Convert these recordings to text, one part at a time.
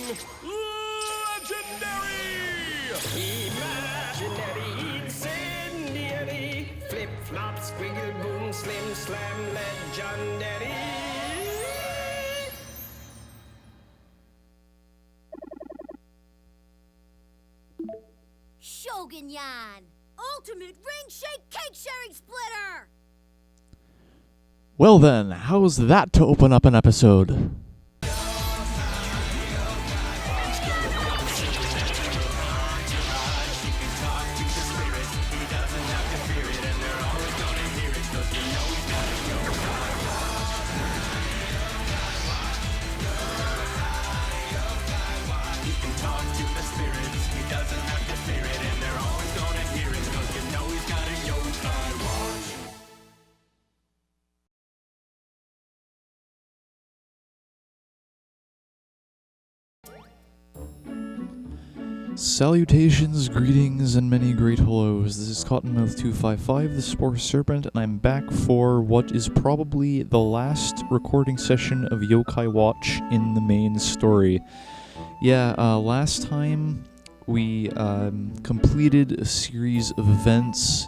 Imaginary, incendiary, flip flop, squiggle boom, slim slam, legendary. Shogunyan, ultimate ring shake cake sharing splitter. Well then, how's that to open up an episode? Salutations, greetings, and many great hellos. This is Cottonmouth255, the Spore Serpent, and I'm back for what is probably the last recording session of YoKai Watch in the main story. Last time we completed a series of events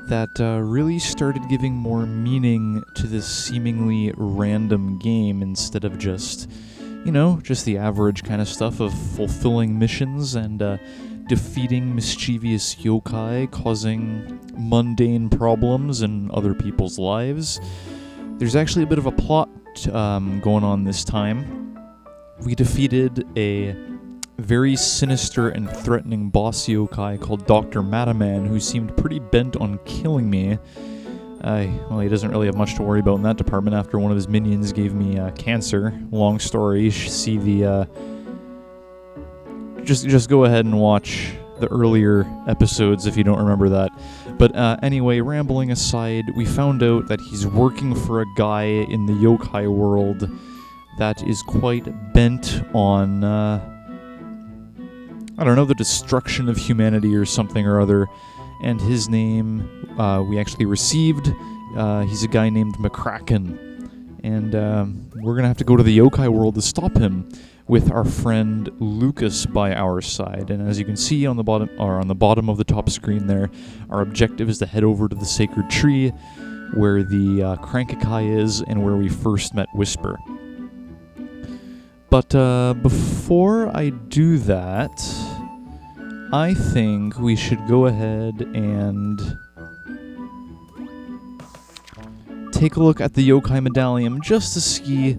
that really started giving more meaning to this seemingly random game instead of just the average kind of stuff of fulfilling missions and defeating mischievous yokai, causing mundane problems in other people's lives. There's actually a bit of a plot going on this time. We defeated a very sinister and threatening boss yokai called Dr. Mataman, who seemed pretty bent on killing me. He doesn't really have much to worry about in that department after one of his minions gave me cancer. Long story, see the... Just go ahead and watch the earlier episodes if you don't remember that. But anyway, rambling aside, we found out that he's working for a guy in the YoKai World that is quite bent on, the destruction of humanity or something or other. And his name we actually received. He's a guy named McCracken. And we're going to have to go to the YoKai World to stop him with our friend Lucas by our side. And as you can see on the bottom of the top screen there, our objective is to head over to the Sacred Tree where the Crankakai is and where we first met Whisper. But before I do that, I think we should go ahead and take a look at the YoKai Medallion just to see,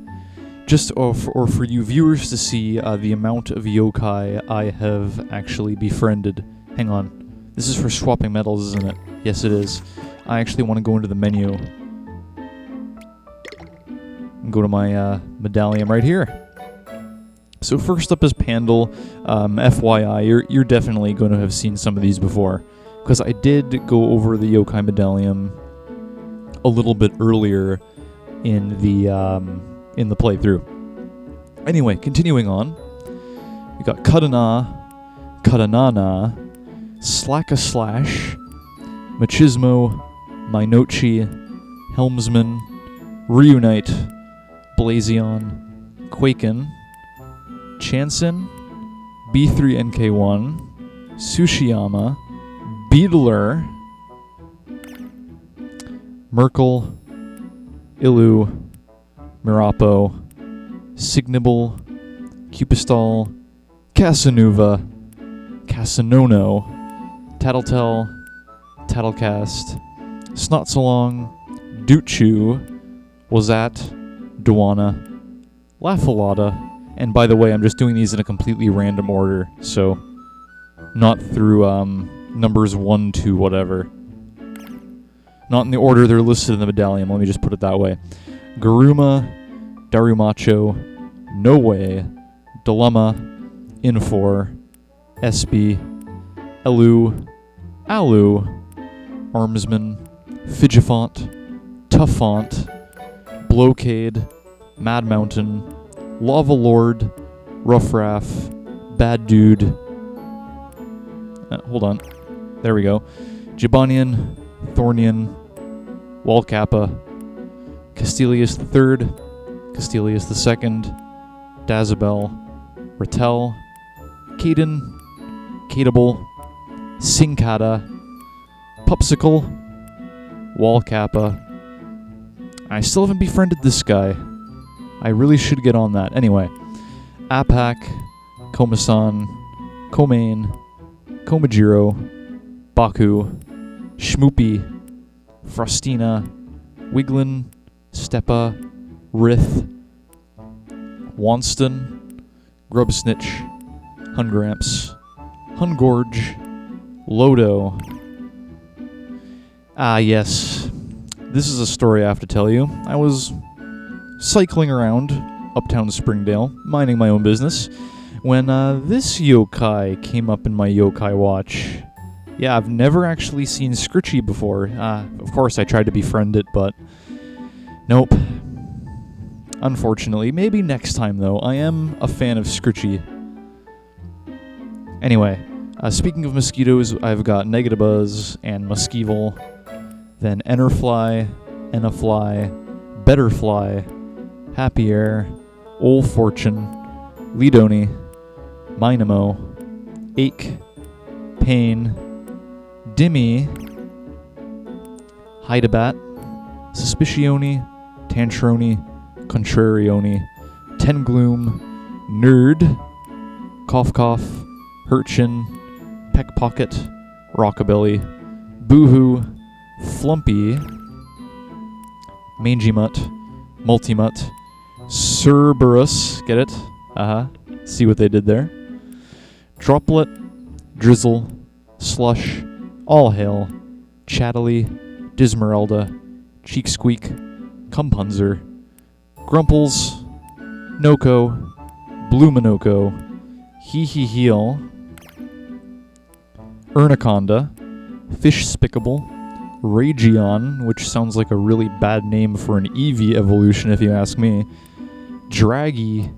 or for you viewers to see the amount of yokai I have actually befriended. Hang on. This is for swapping medals, isn't it? Yes, it is. I actually want to go into the menu and go to my medallion right here. So first up is Pandal. FYI, you're definitely going to have seen some of these before, because I did go over the YoKai Medallion a little bit earlier in the playthrough. Anyway, continuing on, we got Katana, Katanana, Slacka-Slash, Machismo, Minochi, Helmsman, Reunite, Blazion, Quaken, Chanson, B3NK1, Tsushiyama, Beetler, Merkel, Ilu, Mirapo, Signibal, Cupistol, Casanuva, Casanono, Tattletale, Tattlecast, Snotsalong, Duchu, Wazat, Duana, Laughalada, and by the way, I'm just doing these in a completely random order, so not through numbers 1 to whatever. Not in the order they're listed in the medallion, let me just put it that way. Garuma, Darumacho, No Way, Dilemma, Infor, Espy, Elu, Alu, Armsman, Figifont, Tuffont, Blowcade, Mad Mountain, Lava Lord, Ruffraff, Bad Dude. Hold on. There we go. Jibanian, Thornian, Walkappa, Castilius III, Castilius II, Dazabel, Rattel, Caden, Cateable, Sinkata, Pupsicle, Wallcappa. I still haven't befriended this guy. I really should get on that. Anyway, Apak, Komasan, Komane, Komajiro, Baku, Shmoopy, Frostina, Wiglin, Steppa, Rith, Wonston, Grubsnitch, Hungramps, Hungorge, Lodo. Ah, yes. This is a story I have to tell you. I was cycling around uptown Springdale, minding my own business, when this yokai came up in my yokai watch. Yeah, I've never actually seen Scritchy before. Of course, I tried to befriend it, but nope. Unfortunately. Maybe next time, though. I am a fan of Scritchy. Anyway, speaking of mosquitoes, I've got Negativebuzz and Muskeevil, then Enterfly, Enafly, Betterfly, Happy Air, Ol Fortune, Lidoni, Minamo, Ache, Pain, Dimmy, Hydabat, Suspicioni, Tantroni, Contrarioni, Tengloom, Nerd, Cough Cough, Hurchin, Peckpocket, Rockabilly, Boohoo, Flumpy, Mangy Mutt, Multimutt, Cerberus, get it? See what they did there? Droplet, Drizzle, Slush, All Hail, Chattily, Dismeralda, Cheek Squeak, Cumpunzer, Grumples, Noko, Bluminoko, Hee Hee Heel, Ernaconda, Fish Spickable, Ragion, which sounds like a really bad name for an Eevee evolution if you ask me, Draggy,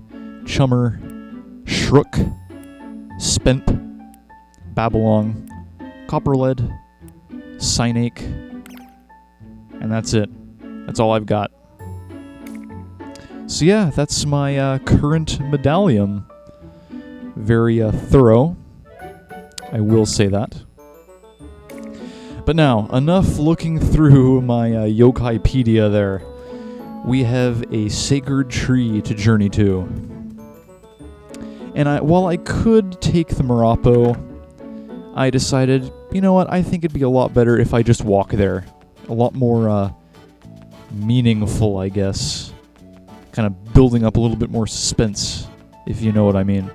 Chummer, Shrook, Spemp, Babylong, Copperlead, Sinake, and that's it. That's all I've got. So yeah, that's my current medallion. Very thorough, I will say that. But now, enough looking through my Yokaipedia there. We have a sacred tree to journey to. And while I could take the Marapo, I decided, you know what, I think it'd be a lot better if I just walk there. A lot more meaningful, I guess. Kind of building up a little bit more suspense, if you know what I mean.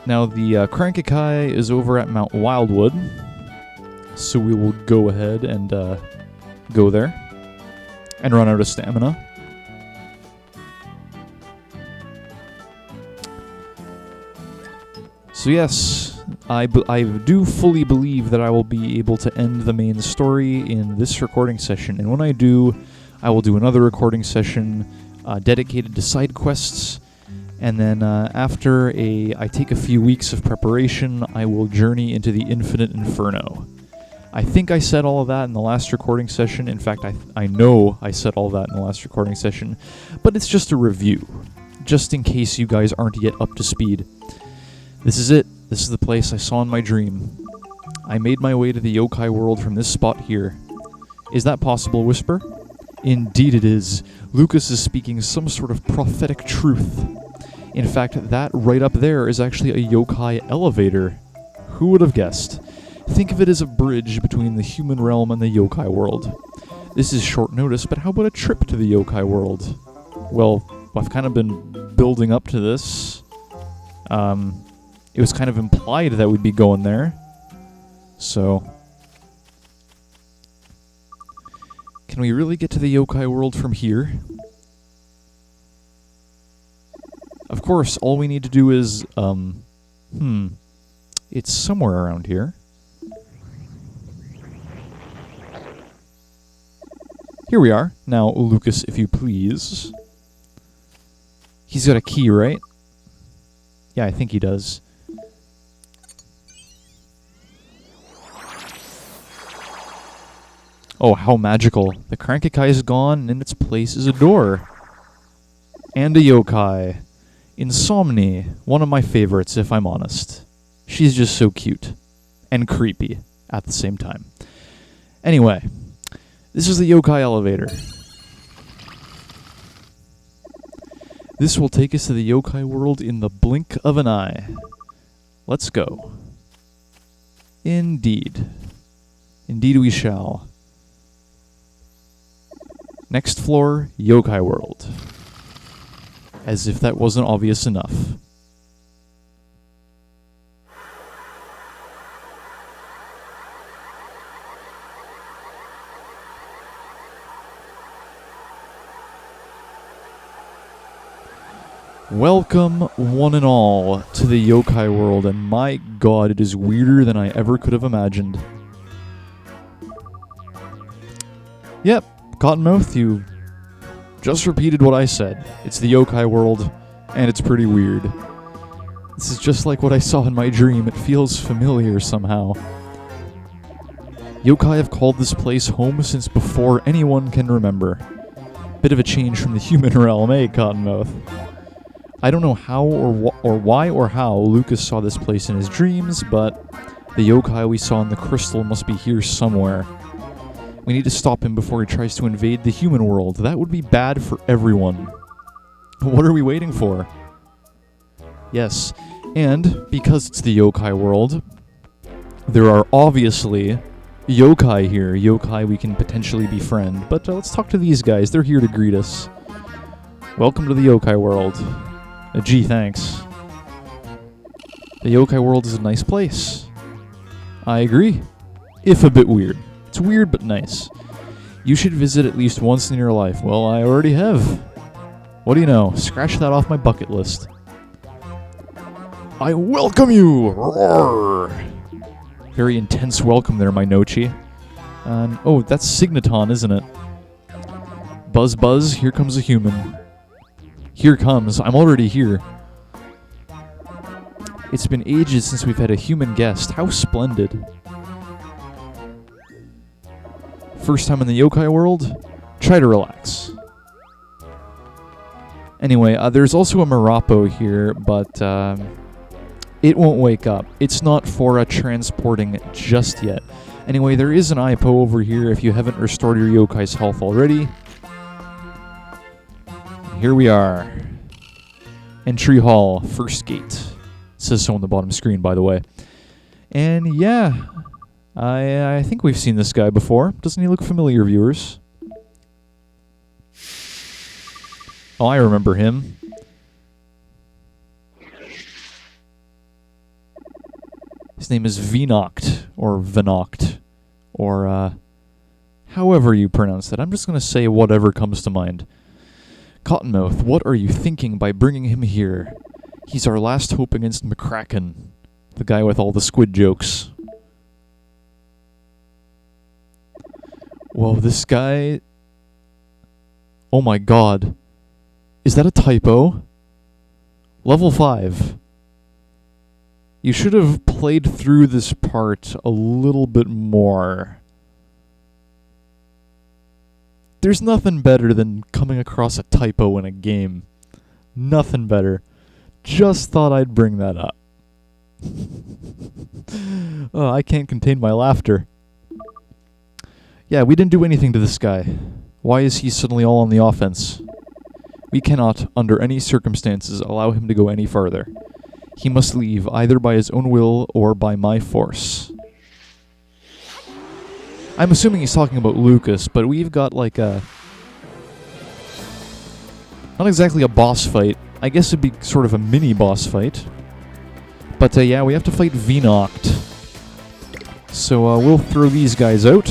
Now the Crankikai is over at Mount Wildwood, so we will go ahead and go there and run out of stamina. So yes, I do fully believe that I will be able to end the main story in this recording session, and when I do, I will do another recording session dedicated to side quests. And then after I take a few weeks of preparation, I will journey into the Infinite Inferno. I think I said all of that in the last recording session. In fact, I know I said all of that in the last recording session. But it's just a review, just in case you guys aren't yet up to speed. This is it. This is the place I saw in my dream. I made my way to the YoKai World from this spot here. Is that possible, Whisper? Indeed it is. Lucas is speaking some sort of prophetic truth. In fact, that right up there is actually a yokai elevator. Who would have guessed? Think of it as a bridge between the human realm and the yokai world. This is short notice, but how about a trip to the yokai world? Well, I've kind of been building up to this. It was kind of implied that we'd be going there. So, can we really get to the yokai world from here? Of course, all we need to do is, it's somewhere around here. Here we are. Now, Lucas, if you please. He's got a key, right? Yeah, I think he does. Oh, how magical. The Crankikai is gone, and in its place is a door. And a yokai. Insomni, one of my favorites if I'm honest. She's just so cute. And creepy at the same time. Anyway, this is the yokai elevator. This will take us to the yokai world in the blink of an eye. Let's go. Indeed. Indeed we shall. Next floor, YoKai World. As if that wasn't obvious enough. Welcome, one and all, to the YoKai World, and my god, it is weirder than I ever could have imagined. Yep, Cottonmouth, you just repeated what I said. It's the YoKai World, and it's pretty weird. This is just like what I saw in my dream. It feels familiar somehow. Yokai have called this place home since before anyone can remember. Bit of a change from the human realm, eh, Cottonmouth? I don't know how or why or how Lucas saw this place in his dreams, but the yokai we saw in the crystal must be here somewhere. We need to stop him before he tries to invade the human world. That would be bad for everyone. What are we waiting for? Yes, and because it's the yokai world, there are obviously yokai here. Yokai we can potentially befriend. But let's talk to these guys. They're here to greet us. Welcome to the yokai world. Gee, thanks. The yokai world is a nice place. I agree. If a bit weird. It's weird but nice. You should visit at least once in your life. Well, I already have. What do you know? Scratch that off my bucket list. I welcome you! Roar! Very intense welcome there, my Nochi. Oh, that's Signaton, isn't it? Buzz buzz, here comes a human. Here comes. I'm already here. It's been ages since we've had a human guest. How splendid. First time in the yokai world? Try to relax. Anyway, there's also a Marapo here, but it won't wake up. It's not for transporting just yet. Anyway, there is an Ipo over here if you haven't restored your yokai's health already. Here we are. Entry hall, first gate. It says so on the bottom screen, by the way. And yeah, I think we've seen this guy before. Doesn't he look familiar, viewers? Oh, I remember him. His name is Vinoct, or Vinoct, or however you pronounce that. I'm just going to say whatever comes to mind. Cottonmouth, what are you thinking by bringing him here? He's our last hope against McCracken, the guy with all the squid jokes. Whoa, this guy... Oh my god. Is that a typo? Level 5. You should have played through this part a little bit more. There's nothing better than coming across a typo in a game. Nothing better. Just thought I'd bring that up. Oh, I can't contain my laughter. Yeah, we didn't do anything to this guy. Why is he suddenly all on the offense? We cannot, under any circumstances, allow him to go any farther. He must leave, either by his own will or by my force. I'm assuming he's talking about Lucas, but we've got like a... Not exactly a boss fight. I guess it'd be sort of a mini boss fight. But yeah, we have to fight Vinoct. So we'll throw these guys out.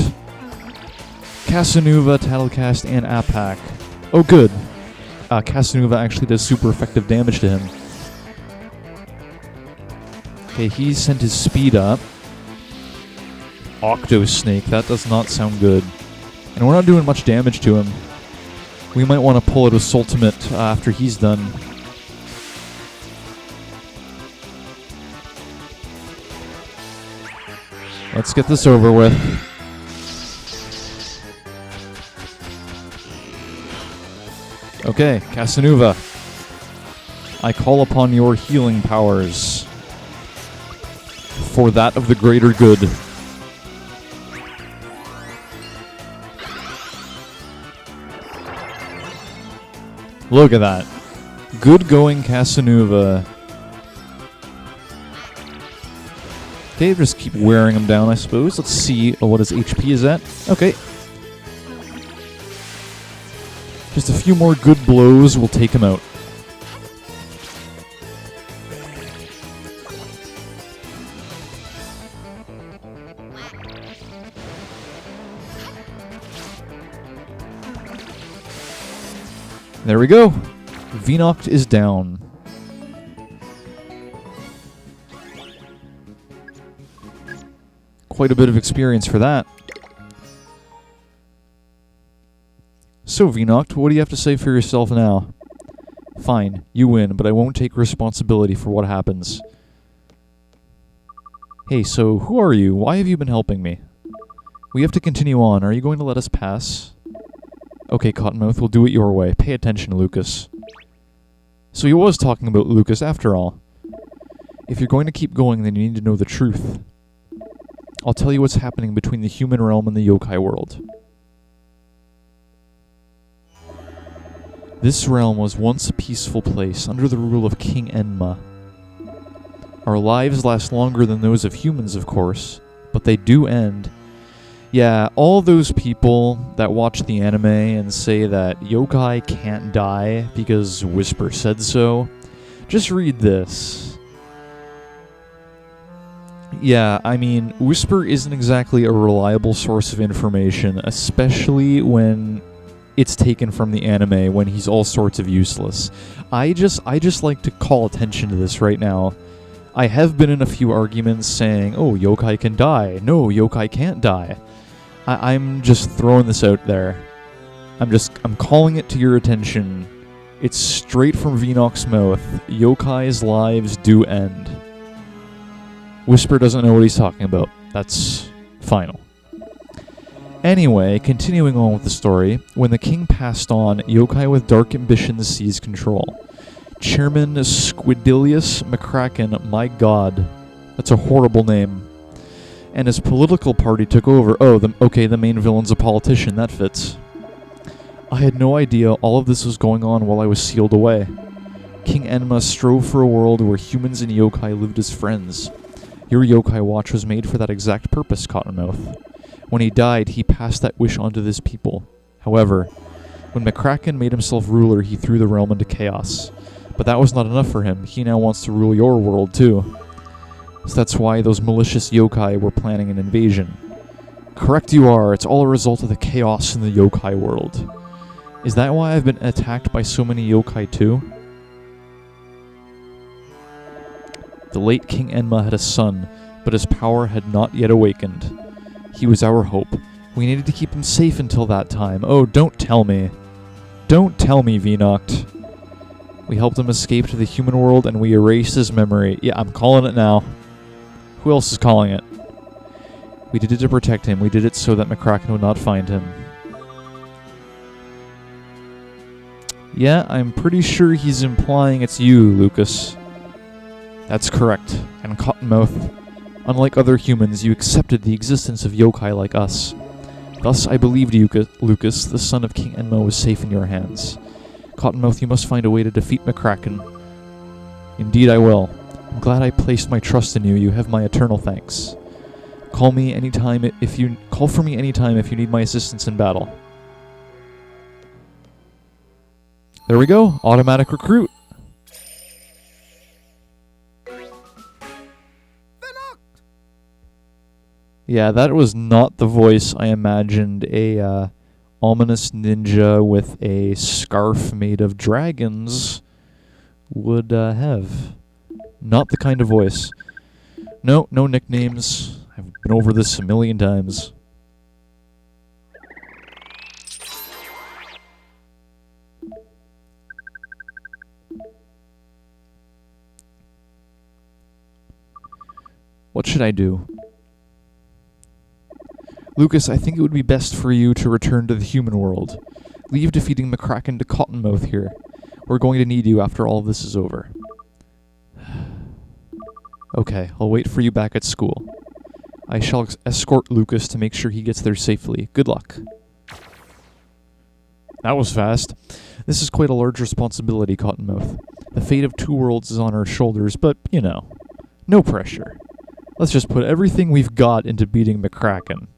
Casanova, Tattlecast, and Apak. Oh good. Casanova actually does super effective damage to him. Okay, he sent his speed up. Octo Snake, that does not sound good. And we're not doing much damage to him. We might want to pull out his ultimate after he's done. Let's get this over with. Okay, Casanova. I call upon your healing powers for that of the greater good. Look at that. Good going, Casanova. Okay, just keep wearing him down, I suppose. Let's see what his HP is at. Okay. Just a few more good blows will take him out. There we go. Vinoct is down. Quite a bit of experience for that. So, Vinoct, what do you have to say for yourself now? Fine, you win, but I won't take responsibility for what happens. Hey, so who are you? Why have you been helping me? We have to continue on. Are you going to let us pass? Okay, Cottonmouth, we'll do it your way. Pay attention, Lucas. So he was talking about Lucas after all. If you're going to keep going, then you need to know the truth. I'll tell you what's happening between the human realm and the yokai world. This realm was once a peaceful place under the rule of King Enma. Our lives last longer than those of humans, of course, but they do end. Yeah, all those people that watch the anime and say that yokai can't die because Whisper said so, just read this. Yeah, I mean, Whisper isn't exactly a reliable source of information, especially when it's taken from the anime when he's all sorts of useless. I just like to call attention to this right now. I have been in a few arguments saying, oh, yokai can die. No, yokai can't die. I'm just throwing this out there. I'm calling it to your attention. It's straight from Vinoc's mouth. Yokai's lives do end. Whisper doesn't know what he's talking about. That's final. Anyway, continuing on with the story, when the king passed on, yokai with dark ambitions seized control. Chairman Squidilius McCracken, my god, that's a horrible name. And his political party took over. Oh, the main villain's a politician, that fits. I had no idea all of this was going on while I was sealed away. King Enma strove for a world where humans and yokai lived as friends. Your yokai watch was made for that exact purpose, Cottonmouth. When he died, he passed that wish on to this people. However, when McCracken made himself ruler, he threw the realm into chaos. But that was not enough for him. He now wants to rule your world, too. So that's why those malicious yokai were planning an invasion. Correct you are, it's all a result of the chaos in the yokai world. Is that why I've been attacked by so many yokai, too? The late King Enma had a son, but his power had not yet awakened. He was our hope. We needed to keep him safe until that time. Oh, don't tell me. Don't tell me, Vinoct. We helped him escape to the human world and we erased his memory. Yeah, I'm calling it now. Who else is calling it? We did it to protect him. We did it so that McCracken would not find him. Yeah, I'm pretty sure he's implying it's you, Lucas. That's correct. And Cottonmouth, unlike other humans, you accepted the existence of yokai like us. Thus, I believed you, Lucas, the son of King Enma, was safe in your hands. Cottonmouth, you must find a way to defeat McCracken. Indeed I will. I'm glad I placed my trust in you. You have my eternal thanks. Call for me anytime if you need my assistance in battle. There we go. Automatic recruit. Yeah, that was not the voice I imagined a ominous ninja with a scarf made of dragons would have. Not the kind of voice. No nicknames. I've been over this a million times. What should I do? Lucas, I think it would be best for you to return to the human world. Leave defeating McCracken to Cottonmouth here. We're going to need you after all of this is over. Okay, I'll wait for you back at school. I shall escort Lucas to make sure he gets there safely. Good luck. That was fast. This is quite a large responsibility, Cottonmouth. The fate of 2 worlds is on our shoulders, but, you know, no pressure. Let's just put everything we've got into beating McCracken.